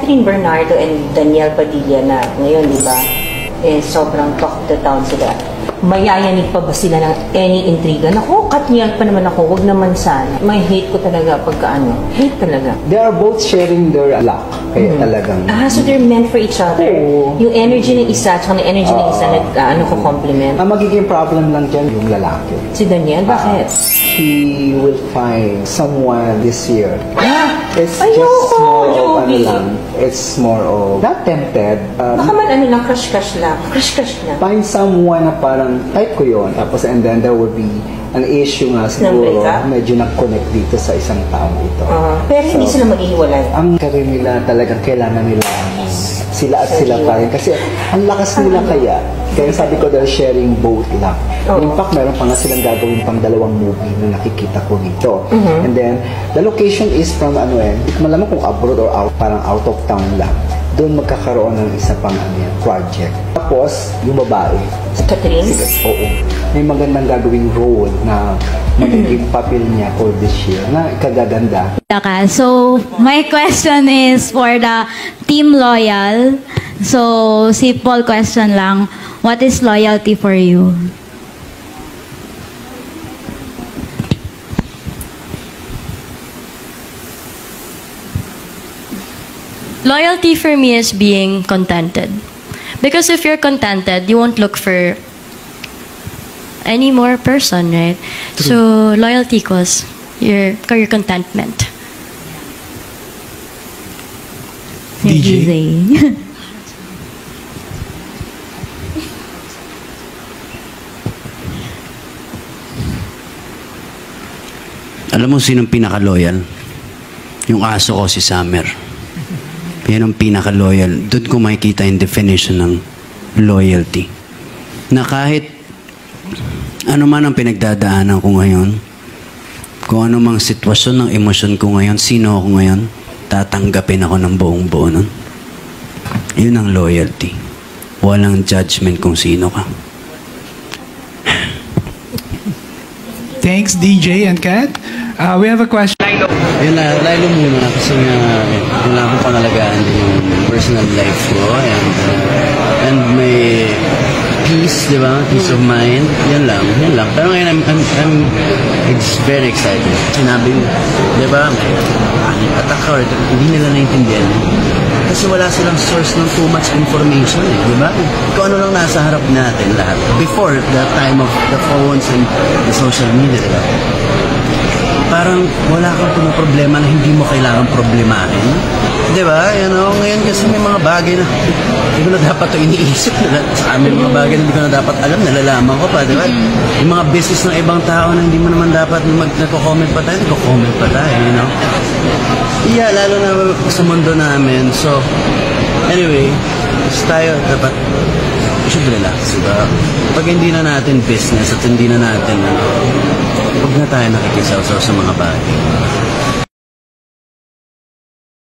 Catherine Bernardo and Daniel Padilla na ngayon, di ba? Eh, sobrang talk of the town sila. Mayayanig pa ba sila ng any intriga? Naku, katniyak pa naman ako, wag naman sana. May hate ko talaga pagka ano. Hate talaga. They are both sharing their luck. Kaya talagang... So they're meant for each other. Oo. Yung energy ng isa at yung energy ng isa ko compliment. Ang magiging problem lang dyan yung lalaki. Si Daniel, bakit? He will find someone this year. It's Ayoko, just more of Joey. it's more of not tempted. Baka man lang, crush-crush lang. Crush-crush na. Find someone na parang type ko yun. Tapos and then there will be an issue nga siguro medyo na-connect dito sa isang taong ito. Pero hindi sila maghihiwalay. Ang karir nila talagang kailangan nila sila at sila pa rin. Kasi ang lakas nila kaya. Kaya sabi ko they're sharing both lang. In fact, meron pa nga silang gagawin pang 2 movie na nakikita ko dito. And then, the location is from hindi ko malaman kung abroad or parang out of town lang. Doon magkakaroon ng isa pang project. Tapos, yung babae. Catherine? Oo. May magandang gagawing role na magiging papel niya for this year na kagaganda. So, my question is for the Team Loyal. So, simple question lang. What is loyalty for you? Loyalty for me is being contented. Because if you're contented, you won't look for any more person, right? True. So loyalty was your contentment. DJ. Alam mo sinong pinaka-loyal? Yung aso ko, si Summer. Yan ang pinaka-loyal. Doon ko makikita yung definition ng loyalty. Na kahit ano man ang pinagdadaanan ko ngayon, kung ano mang sitwasyon ng emosyon ko ngayon, sino ako ngayon, tatanggapin ako ng buong-buo nun. Yun ang loyalty. Walang judgment kung sino ka. Thanks, DJ and Kat. We have a question. Yun na, Lilo muna kasi kailangan ko panalagaan din yung personal life ko and may peace, di ba? Peace of mind. Yan lang. Pero ngayon, I'm it's very excited. Sinabi, di ba, may attack or hindi nila naintindihan. Kasi wala silang source ng too much information, di ba? Kung ano lang nasa harap natin lahat. Before the time of the phones and the social media, di ba? Parang wala kang problema na hindi mo kailangan problemahin. Di ba? Ngayon kasi may mga bagay na hindi ko na dapat ito iniisip. Sa amin mga bagay na hindi ko na dapat alam, nalalaman ko pa, di ba? Yung mga business ng ibang tao na hindi mo naman dapat nagko-comment pa tayo, nagko-comment pa tayo, Yeah, lalo na sa mundo namin. So, anyway, tayo dapat we should relax, diba? Pag hindi na natin business at hindi na natin huwag na tayo nakikisaw sa mga bagay.